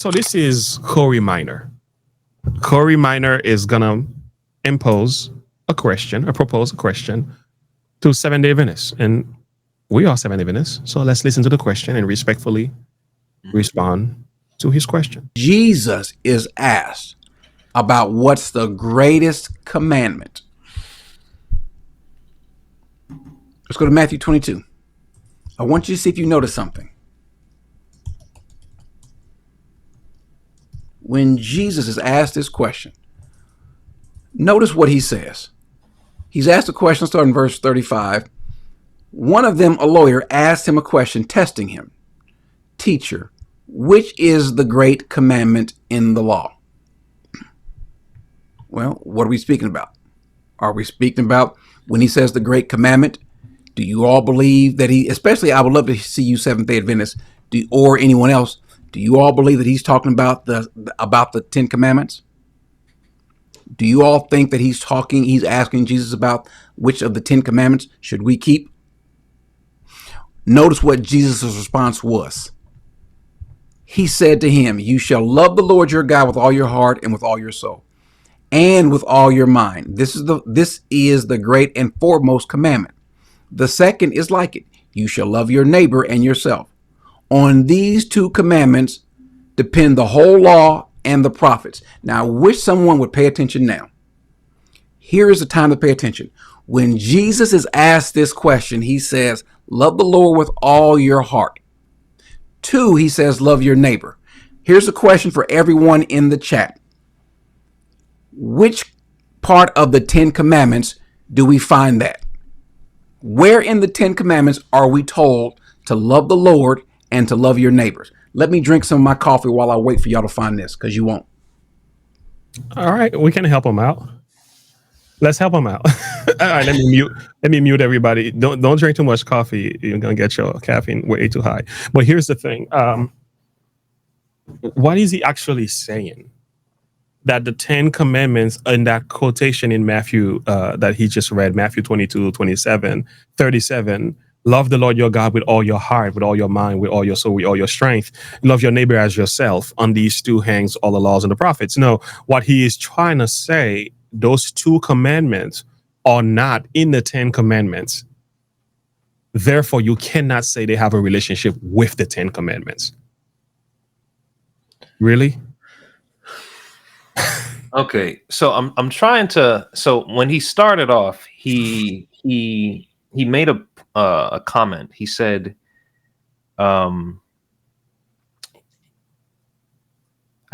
So this is Cory Minor. Cory Minor is gonna impose propose a question to Seventh-day Adventists, and we are Seventh-day Adventists. So let's listen to the question and respectfully respond to his question. Jesus is asked about what's the greatest commandment. Let's go to Matthew 22. I want you to see if you notice something. When Jesus is asked this question, notice what he says. He's asked a question starting in verse 35. One of them, a lawyer, asked him a question, testing him. Teacher, which is the great commandment in the law? Well, what are we speaking about? Are we speaking about when he says the great commandment? Do you all believe that especially I would love to see you Seventh-day Adventists, or anyone else, do you all believe that he's talking about the 10 commandments? Do you all think that he's asking Jesus about which of the 10 commandments should we keep? Notice what Jesus' response was. He said to him, you shall love the Lord your God with all your heart and with all your soul and with all your mind. This is the great and foremost commandment. The second is like it. You shall love your neighbor and yourself. On these two commandments depend the whole law and the prophets. Now, I wish someone would pay attention now. Here is the time to pay attention. When Jesus is asked this question, he says, love the Lord with all your heart. 2, he says, love your neighbor. Here's a question for everyone in the chat. Which part of the 10 commandments do we find that? Where in the 10 commandments are we told to love the Lord and to love your neighbors? Let me drink some of my coffee while I wait for y'all to find this, because you won't. All right, we can help him out. Let's help him out. All right, let me mute everybody. Don't drink too much coffee. You're gonna get your caffeine way too high. But here's the thing. What is he actually saying? That the 10 commandments in that quotation in Matthew that he just read, Matthew 22, 27, 37, love the Lord your God with all your heart, with all your mind, with all your soul, with all your strength. Love your neighbor as yourself. On these two hangs all the laws and the prophets. No, what he is trying to say, those 2 commandments are not in the 10 commandments. Therefore, you cannot say they have a relationship with the 10 commandments. Really? Okay, so I'm trying to. So when he started off, he made a comment. He said, I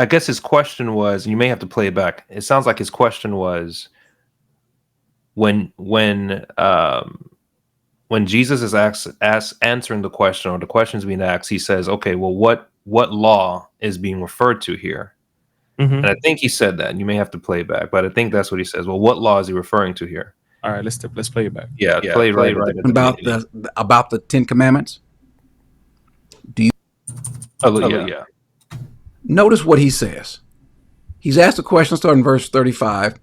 guess his question was, and you may have to play it back. It sounds like his question was, when Jesus is answering the question, or the question is being asked, he says, okay, well, what law is being referred to here? Mm-hmm. And I think he said that, and you may have to play it back, but I think that's what he says. Well, what law is he referring to here? All right, let's play it back. Yeah, play right about the 10 commandments. Do you? Yeah. Notice what he says. He's asked a question starting in verse 35.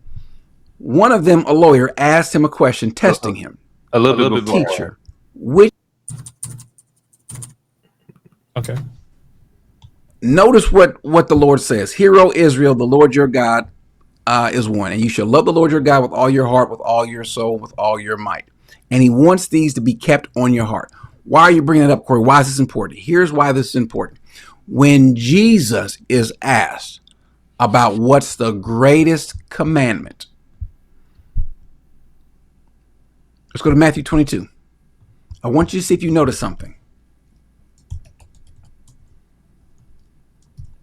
One of them, a lawyer, asked him a question, testing him. A little bit more. Teacher, which? Okay. Notice what the Lord says. Hear, O Israel, the Lord your God is one. And you shall love the Lord your God with all your heart, with all your soul, with all your might. And he wants these to be kept on your heart. Why are you bringing it up, Cory? Why is this important? Here's why this is important. When Jesus is asked about what's the greatest commandment, let's go to Matthew 22. I want you to see if you notice something.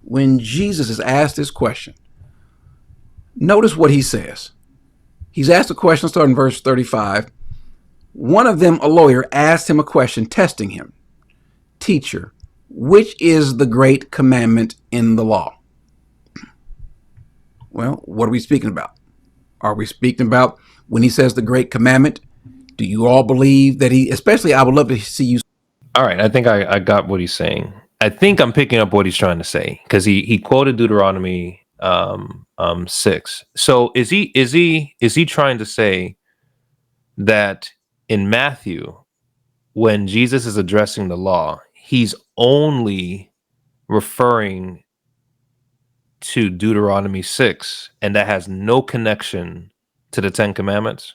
When Jesus is asked this question, notice what he says. He's asked a question starting in verse 35. One of them, a lawyer, asked him a question, testing him. Teacher, which is the great commandment in the law? Well, what are we speaking about? Are we speaking about when he says the great commandment? Do you all believe that especially I would love to see you. All right, I think I got what he's saying. I think I'm picking up what he's trying to say, because he quoted Deuteronomy 6. So is he trying to say that in Matthew, when Jesus is addressing the law, he's only referring to Deuteronomy 6, and that has no connection to the Ten Commandments?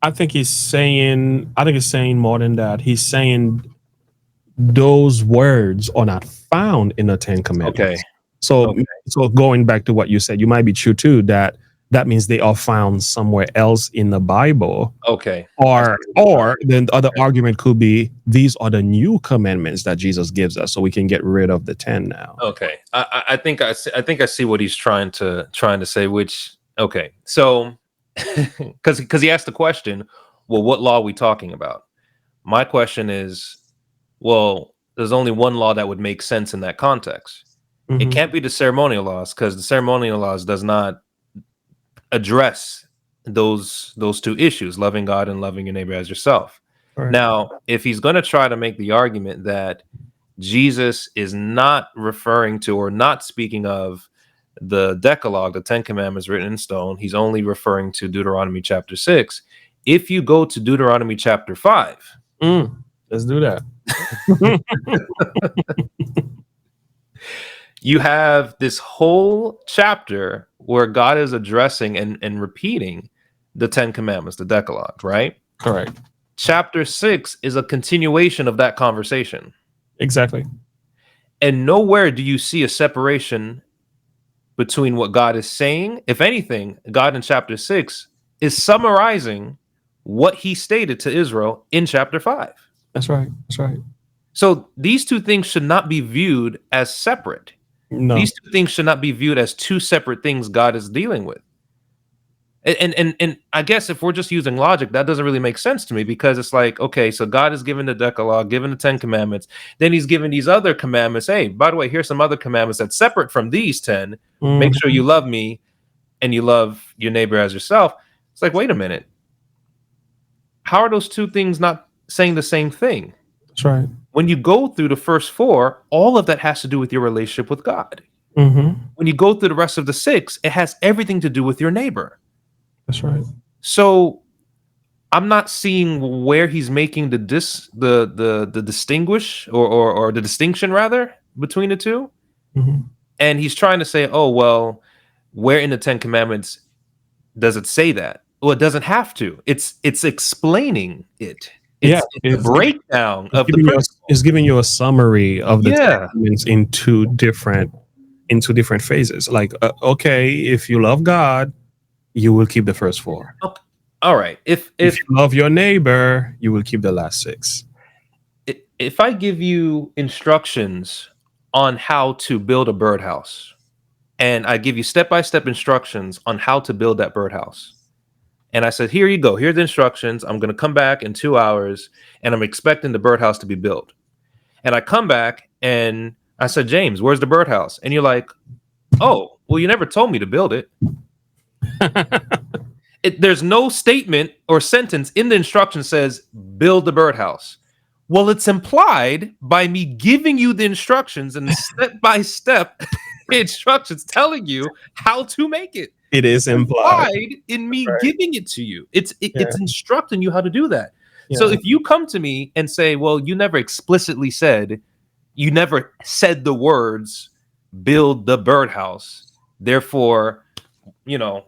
I think he's saying more than that. He's saying those words are not found in the Ten Commandments. Okay. So, Okay. so going back to what you said, you might be true too, that means they are found somewhere else in the Bible. Okay. Or then the other argument could be these are the new commandments that Jesus gives us, so we can get rid of the 10 now. Okay. I think I see what he's trying to say. Which, okay, so because he asked the question, well, what law are we talking about? My question is, well, there's only one law that would make sense in that context. Mhm. It can't be the ceremonial laws, because the ceremonial laws does not address those two issues, loving God and loving your neighbor as yourself. Right. Now, if he's going to try to make the argument that Jesus is not referring to or not speaking of the Decalogue, the 10 Commandments written in stone, he's only referring to Deuteronomy chapter 6. If you go to Deuteronomy chapter 5, let's do that. you have this whole chapter where God is addressing and repeating the 10 Commandments, the Decalogue, right? Correct. Chapter 6 is a continuation of that conversation. Exactly. And nowhere do you see a separation between what God is saying. If anything, God in chapter 6 is summarizing what he stated to Israel in chapter 5. That's right. That's right. So these two things should not be viewed as separate. No. These two things should not be viewed as two separate things God is dealing with. And I guess if we're just using logic, that doesn't really make sense to me, because it's like, okay, so God is giving the Decalogue, giving the 10 Commandments, then he's giving these other commandments. Hey, by the way, here's some other commandments that's separate from these 10. Make sure you love me and you love your neighbor as yourself. It's like, wait a minute. How are those two things not saying the same thing? That's right. When you go through the first 4, all of that has to do with your relationship with God. Mm-hmm. When you go through the rest of the 6, it has everything to do with your neighbor. That's right. So I'm not seeing where he's making the distinguish or the distinction rather between the two. Mm-hmm. And he's trying to say, oh, well, where in the 10 Commandments does it say that? Well, it doesn't have to. It's explaining it. It's a breakdown of the principle. It's giving you a summary of the 10 Yeah. commandments in two different phases. Like, okay, if you love God, you will keep the first 4. Okay. All right. If you love your neighbor, you will keep the last 6. If I give you instructions on how to build a birdhouse, and I give you step-by-step instructions on how to build that birdhouse, and I said, here you go, here's the instructions, I'm going to come back in 2 hours, and I'm expecting the birdhouse to be built. And I come back, and I said, James, where's the birdhouse? And you're like, oh, well, you never told me to build it. There's no statement or sentence in the instruction says build the birdhouse. Well, it's implied by me giving you the instructions and the step-by-step instructions telling you how to make it. It is implied in me giving it to you. It's instructing you how to do that. Yeah. So if you come to me and say, well, you never explicitly said, you never said the words build the birdhouse, therefore,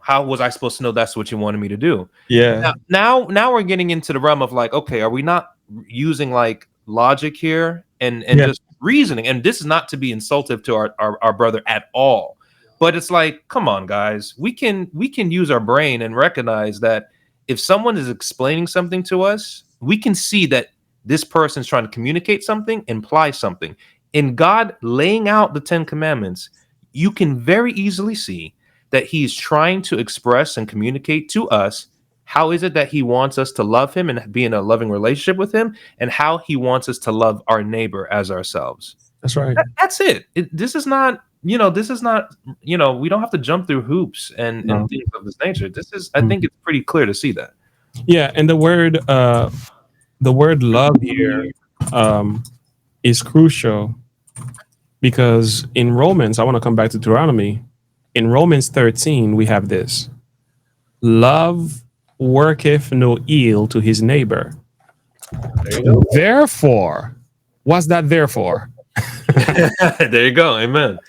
how was I supposed to know that's what you wanted me to do? Yeah. Now we're getting into the realm of like, okay, are we not using like logic here and just reasoning? And this is not to be insultive to our brother at all, but it's like, come on, guys, we can use our brain and recognize that if someone is explaining something to us, we can see that this person's trying to communicate something, imply something. In God laying out the 10 Commandments, you can very easily see that he's trying to express and communicate to us how is it that he wants us to love him and be in a loving relationship with him, and how he wants us to love our neighbor as ourselves. That's right. That's it. This is not, we don't have to jump through hoops and things of this nature. This is, I think it's pretty clear to see that. Yeah, and the word love here is crucial, because in Romans, I want to come back to Deuteronomy. In Romans 13, we have this: love worketh no ill to his neighbor. Therefore, what's that therefore? There you go. Amen.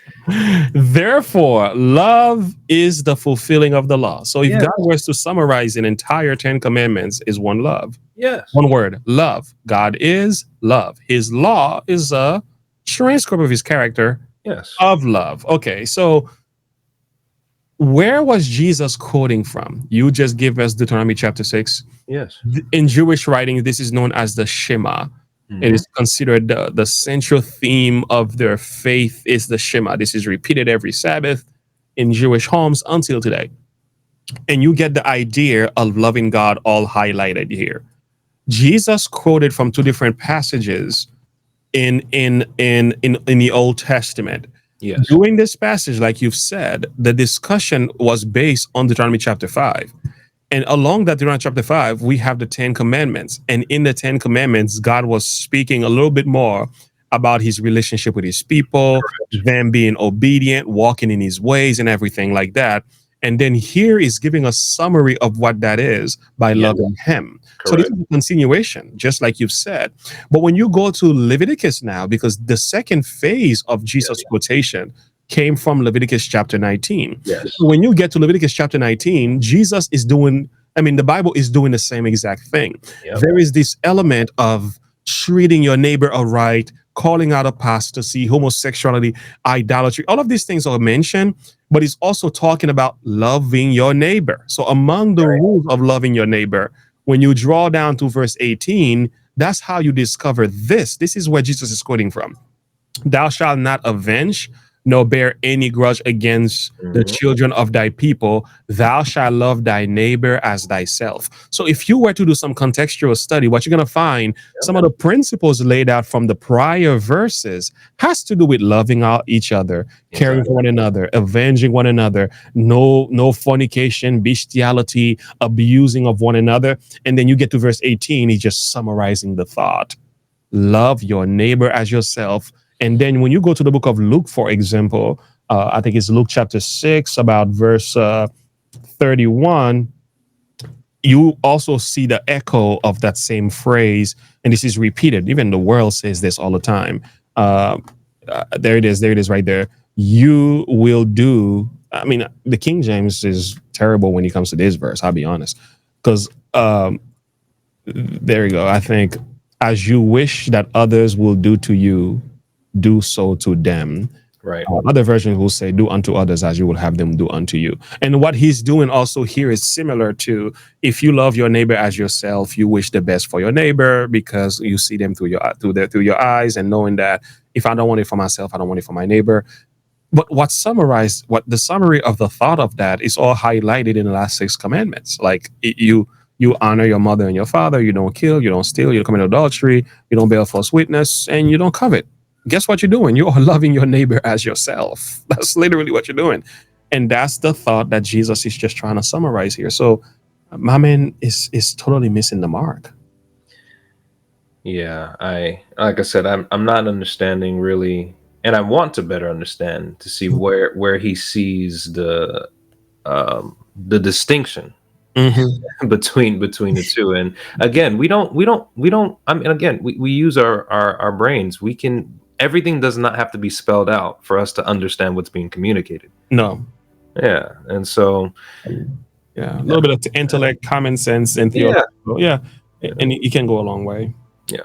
Therefore, love is the fulfilling of the law. So if Yeah. God was to summarize an entire 10 commandments, is one love. Yes. One word, love. God is love. His law is a transcript of his character Yes. of love. Okay, so where was Jesus quoting from? You just give us Deuteronomy chapter 6. Yes. In Jewish writing, this is known as the Shema. It is considered the central theme of their faith is the Shema. This is repeated every Sabbath in Jewish homes until today. And you get the idea of loving God all highlighted here. Jesus quoted from two different passages in the Old Testament. Yes. During this passage, like you've said, the discussion was based on Deuteronomy chapter 5. And along that Deuteronomy chapter 5, we have the 10 commandments. And in the 10 commandments, God was speaking a little bit more about his relationship with his people, them being obedient, walking in his ways and everything like that. And then here is giving a summary of what that is by loving him. So this is a continuation, just like you've said. But when you go to Leviticus now, because the second phase of Jesus' quotation came from Leviticus chapter 19. Yes. So when you get to Leviticus chapter 19, Jesus is doing, the Bible is doing the same exact thing. Yep. There is this element of treating your neighbor aright, calling out apostasy, homosexuality, idolatry. All of these things are mentioned, but it's also talking about loving your neighbor. So among the rules of loving your neighbor, when you draw down to verse 18, that's how you discover this. This is where Jesus is quoting from. Thou shalt not avenge, nor bear any grudge against the children of thy people. Thou shalt love thy neighbor as thyself. So if you were to do some contextual study, what you're going to find, some of the principles laid out from the prior verses has to do with loving out each other, caring for one another, avenging one another, no fornication, bestiality, abusing of one another. And then you get to verse 18, he's just summarizing the thought. Love your neighbor as yourself. And then when you go to the book of Luke, for example, I think it's Luke chapter 6, about verse 31, you also see the echo of that same phrase. And this is repeated. Even the world says this all the time. There it is right there. You will do. The King James is terrible when it comes to this verse, I'll be honest. Because there you go. I think, as you wish that others will do to you, do so to them. Right. Other versions will say, do unto others as you will have them do unto you. And what he's doing also here is similar to, if you love your neighbor as yourself, you wish the best for your neighbor because you see them through your eyes, and knowing that if I don't want it for myself, I don't want it for my neighbor. But what the summary of the thought of that is all highlighted in the last 6 commandments. Like you honor your mother and your father, you don't kill, you don't steal, you don't commit adultery, you don't bear false witness, and you don't covet. Guess what you're doing? You are loving your neighbor as yourself. That's literally what you're doing. And that's the thought that Jesus is just trying to summarize here. So my man is totally missing the mark. Yeah, like I said, I'm not understanding really, and I want to better understand to see where he sees the distinction between the two. And again, we don't we use our brains. We can, everything does not have to be spelled out for us to understand what's being communicated. No. Yeah. And so a little bit of intellect, common sense, and theology. Yeah. And it can go a long way. Yeah.